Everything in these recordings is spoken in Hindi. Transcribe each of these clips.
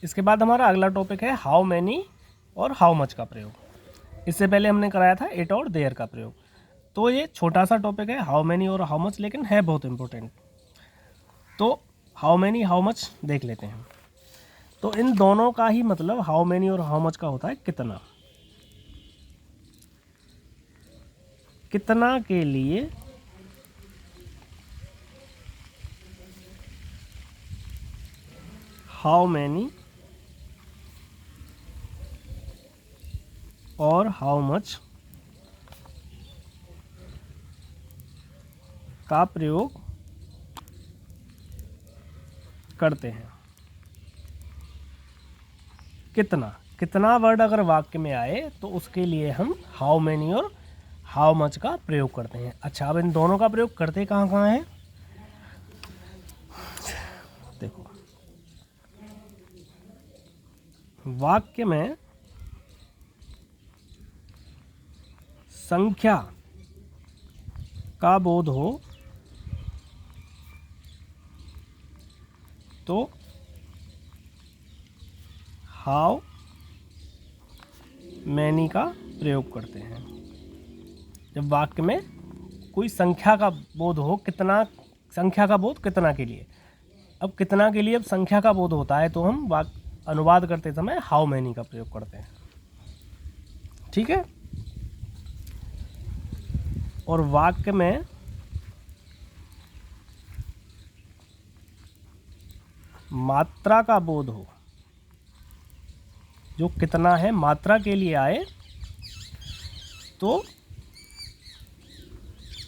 इसके बाद हमारा अगला टॉपिक है हाउ मैनी और हाउ मच का प्रयोग। इससे पहले हमने कराया था इट और देयर का प्रयोग। तो ये छोटा सा टॉपिक है हाउ मैनी और हाउ मच, लेकिन है बहुत इम्पोर्टेंट। तो हाउ मैनी हाउ मच देख लेते हैं। तो इन दोनों का ही मतलब हाउ मैनी और हाउ मच का होता है कितना। कितना के लिए हाउ मैनी और हाउ मच का प्रयोग करते हैं। कितना वर्ड अगर वाक्य में आए तो उसके लिए हम हाउ मैनी और हाउ मच का प्रयोग करते हैं। अच्छा, अब इन दोनों का प्रयोग करते कहाँ कहाँ हैं देखो। वाक्य में संख्या का बोध हो तो हाउ मैनी का प्रयोग करते हैं। जब वाक्य में कोई संख्या का बोध हो, कितना, संख्या का बोध कितना के लिए। अब कितना के लिए अब संख्या का बोध होता है तो हम अनुवाद करते समय हाउ मैनी का प्रयोग करते हैं। ठीक है। और वाक्य में मात्रा का बोध हो, जो कितना है मात्रा के लिए आए तो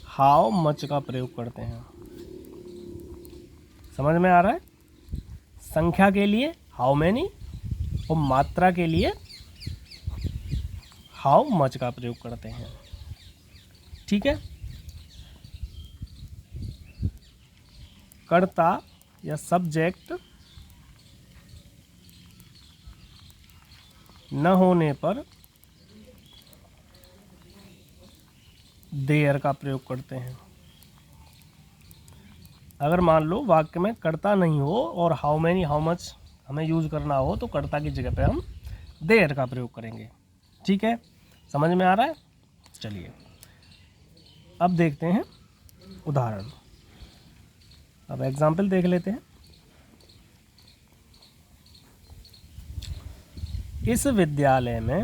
हाउ मच का प्रयोग करते हैं। समझ में आ रहा है? संख्या के लिए हाउ मैनी और मात्रा के लिए हाउ मच का प्रयोग करते हैं। ठीक है। कर्ता या सब्जेक्ट न होने पर देयर का प्रयोग करते हैं। अगर मान लो वाक्य में कर्ता नहीं हो और हाउ मैनी हाउ मच हमें यूज करना हो तो कर्ता की जगह पे हम देयर का प्रयोग करेंगे। ठीक है, समझ में आ रहा है? चलिए अब देखते हैं उदाहरण। अब एग्जाम्पल देख लेते हैं। इस विद्यालय में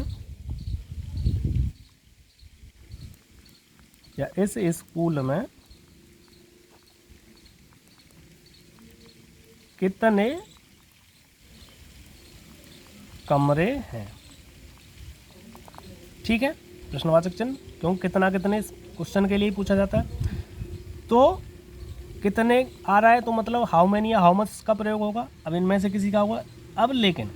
या इस स्कूल में कितने कमरे हैं। ठीक है, प्रश्नवाचक चिन्ह, क्यों कितना कितने क्वेश्चन के लिए पूछा जाता है। तो कितने आ रहा है तो मतलब हाउ मैनी या हाउ मच का प्रयोग होगा। अब इनमें से किसी का होगा। अब लेकिन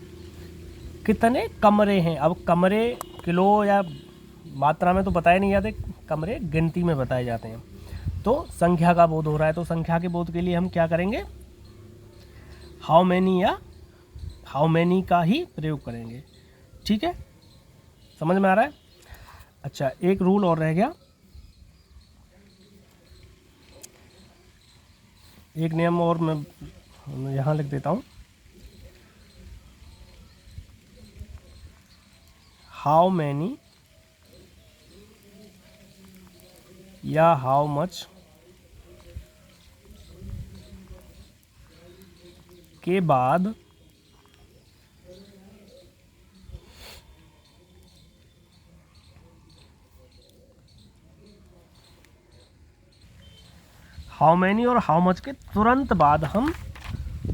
कितने कमरे हैं, अब कमरे किलो या मात्रा में तो बताए नहीं जाते, कमरे गिनती में बताए जाते हैं। तो संख्या का बोध हो रहा है तो संख्या के बोध के लिए हम क्या करेंगे, हाउ मैनी या हाउ मैनी का ही प्रयोग करेंगे। ठीक है, समझ में आ रहा है? अच्छा, एक रूल और रह गया, एक नियम और मैं यहाँ लिख देता हूँ। हाउ मैनी या हाउ मच के बाद हाउ मैनी और हाउ मच के तुरंत बाद हम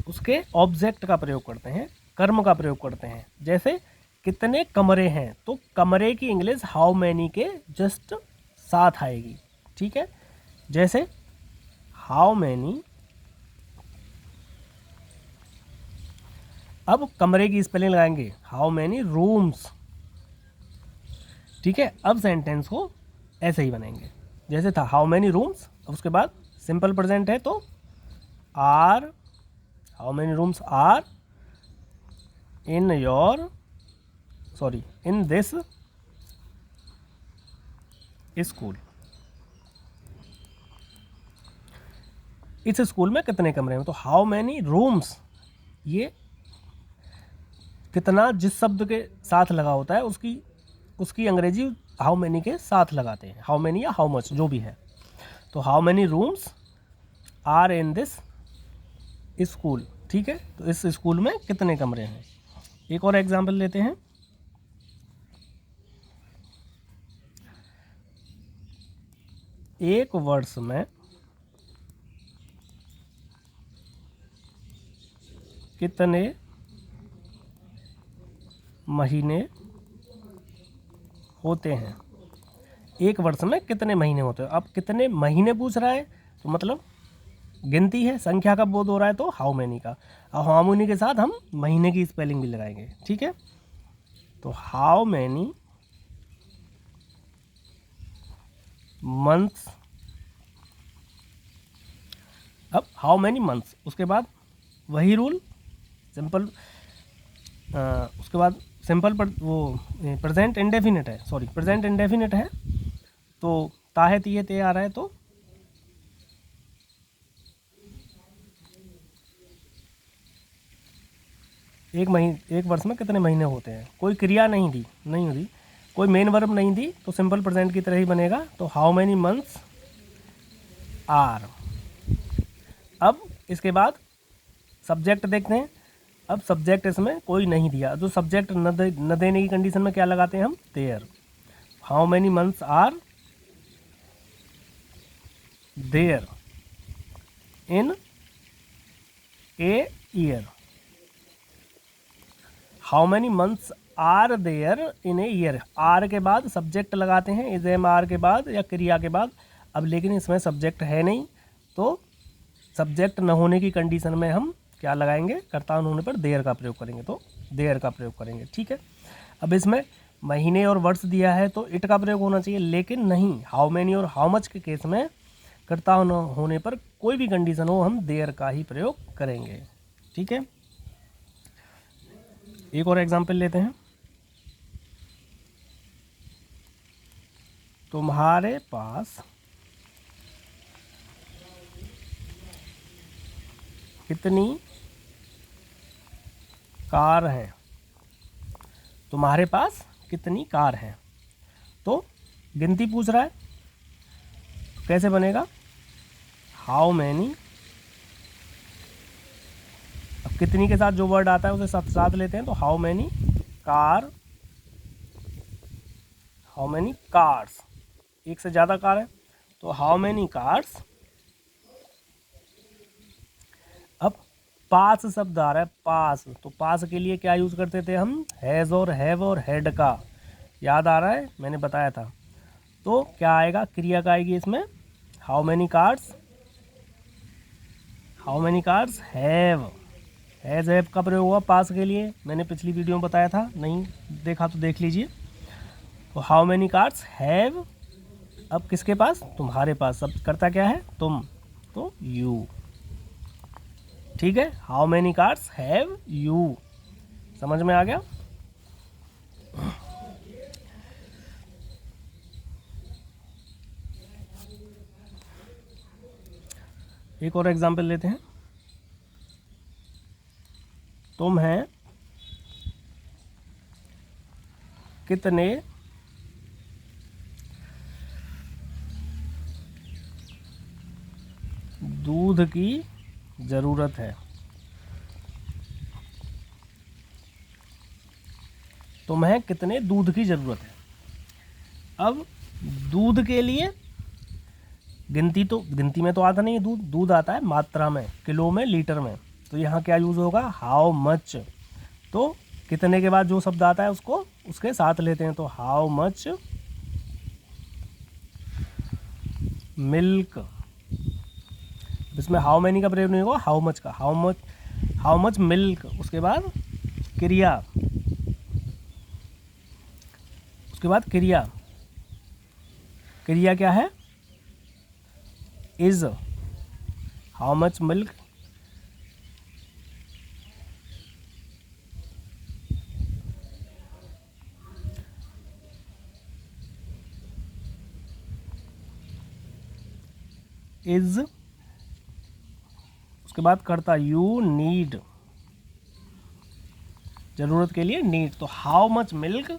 उसके ऑब्जेक्ट का प्रयोग करते हैं, कर्म का प्रयोग करते हैं। जैसे कितने कमरे हैं तो कमरे की इंग्लिश हाउ मैनी के जस्ट साथ आएगी। ठीक है, जैसे हाउ मैनी, अब कमरे की स्पेलिंग लगाएंगे हाउ मैनी रूम्स। ठीक है, अब सेंटेंस को ऐसे ही बनेंगे जैसे था हाउ मैनी रूम्स, अब उसके बाद सिंपल प्रेजेंट है तो are, how many rooms are in your, sorry in this school. इस स्कूल में कितने कमरे हैं तो हाउ मैनी रूम्स, ये कितना जिस शब्द के साथ लगा होता है उसकी अंग्रेजी हाउ मैनी के साथ लगाते हैं, हाउ मैनी या हाउ मच जो भी है। तो how many rooms are in this school, ठीक है। तो इस स्कूल में कितने कमरे हैं। एक और एग्जाम्पल लेते हैं। एक वर्ष में कितने महीने होते हैं। एक वर्ष में कितने महीने होते हैं। अब कितने महीने पूछ रहा है तो मतलब गिनती है, संख्या का बोध हो रहा है तो हाउ मैनी का। और हाउ मैनी के साथ हम महीने की स्पेलिंग भी लगाएंगे, ठीक है। तो हाउ मैनी मंथ्स, अब हाउ मैनी मंथ्स, उसके बाद वही रूल सिंपल, उसके बाद सिंपल पर वो प्रेजेंट इंडेफिनिट है, सॉरी प्रेजेंट इंडेफिनिट है तो ताहे तिये ते आ रहा है। तो एक वर्ष में कितने महीने होते हैं। कोई क्रिया नहीं दी, कोई मेन वर्ब नहीं दी तो सिंपल प्रेजेंट की तरह ही बनेगा। तो हाउ मैनी मंथ्स आर। अब इसके बाद सब्जेक्ट देखते हैं। अब सब्जेक्ट इसमें कोई नहीं दिया, जो सब्जेक्ट न देने की कंडीशन में क्या लगाते हैं हम, there. How many months are there in a year. How many months are there in a year. Are के बाद सब्जेक्ट लगाते हैं, इज एम आर के बाद या क्रिया के बाद। अब लेकिन इसमें सब्जेक्ट है नहीं तो सब्जेक्ट न होने की कंडीशन में हम क्या लगाएंगे, कर्ता न होने पर देयर का प्रयोग करेंगे। तो देयर का प्रयोग करेंगे, ठीक है। अब इसमें महीने और वर्ष दिया है तो इट का प्रयोग होना चाहिए, लेकिन नहीं, हाउ मैनी और हाउ मच के केस में कर्ता न होने पर कोई भी कंडीशन हो हम देयर का ही प्रयोग करेंगे, ठीक है। एक और एग्जाम्पल लेते हैं। तुम्हारे पास कितनी कार हैं। तुम्हारे पास कितनी कार हैं, तो गिनती पूछ रहा है तो कैसे बनेगा, हाउ मैनी। अब कितनी के साथ जो वर्ड आता है उसे साथ लेते हैं। तो हाउ मैनी कार्स, एक से ज़्यादा कार है तो हाउ मैनी कार्स। अब पास शब्द आ रहा है, पास, तो पास के लिए क्या यूज़ करते थे हम, हैज़ और हैव और हैड का, याद आ रहा है, मैंने बताया था। तो क्या आएगा, क्रिया का आएगी इसमें, how many cars have. Has have का प्रयोग हुआ पास के लिए, मैंने पिछली वीडियो में बताया था, नहीं देखा तो देख लीजिए। तो हाउ मैनी कार्स हैव, अब किसके पास, तुम्हारे पास, शब्द करता क्या है, तुम, तो यू, ठीक है। How many cars have you, समझ में आ गया। एक और एग्जाम्पल लेते हैं। तुम्हें कितने दूध की ज़रूरत है। तुम्हें कितने दूध की ज़रूरत है। अब दूध के लिए गिनती में तो आता नहीं है, दूध आता है मात्रा में, किलो में, लीटर में। तो यहाँ क्या यूज़ होगा, हाउ मच। तो कितने के बाद जो शब्द आता है उसको उसके साथ लेते हैं। तो हाउ मच मिल्क, इसमें हाउ मैनी का प्रयोग नहीं होगा, हाउ मच का, हाउ मच मिल्क। उसके बाद क्रिया, क्रिया क्या है, is. How much milk is. उसके बाद करता यू नीड। ज़रूरत के लिए, नीड। तो how much milk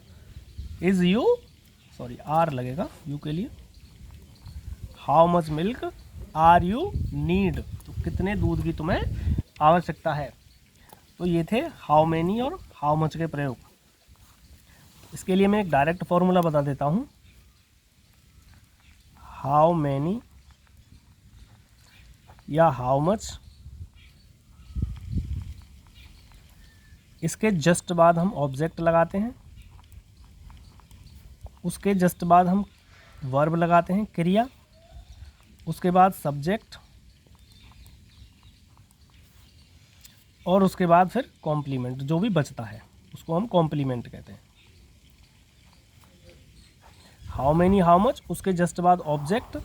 is you, sorry are लगेगा यू के लिए, how much milk are you need, तो कितने दूध की तुम्हें आवश्यकता है। तो ये थे हाउ मैनी और हाउ मच के प्रयोग। इसके लिए मैं एक डायरेक्ट फॉर्मूला बता देता हूँ। हाउ मैनी या हाउ मच, इसके जस्ट बाद हम ऑब्जेक्ट लगाते हैं, उसके जस्ट बाद हम वर्ब लगाते हैं, क्रिया, उसके बाद सब्जेक्ट, और उसके बाद फिर कॉम्प्लीमेंट, जो भी बचता है उसको हम कॉम्प्लीमेंट कहते हैं। हाउ मैनी हाउ मच, उसके जस्ट बाद ऑब्जेक्ट,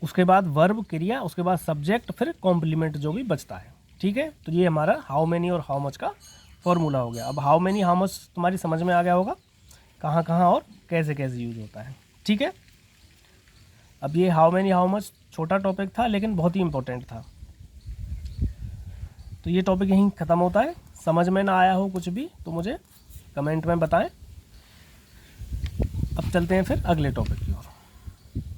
उसके बाद वर्ब क्रिया, उसके बाद सब्जेक्ट, फिर कॉम्प्लीमेंट जो भी बचता है। ठीक है, तो ये हमारा हाउ मैनी और हाउ मच का फॉर्मूला हो गया। अब हाउ मैनी हाउ मच तुम्हारी समझ में आ गया होगा कहाँ कहाँ और कैसे कैसे यूज होता है। ठीक है, अब ये हाउ मैनी हाउ मच छोटा टॉपिक था लेकिन बहुत ही इम्पोर्टेंट था। तो ये टॉपिक यहीं ख़त्म होता है। समझ में ना आया हो कुछ भी तो मुझे कमेंट में बताएं। अब चलते हैं फिर अगले टॉपिक।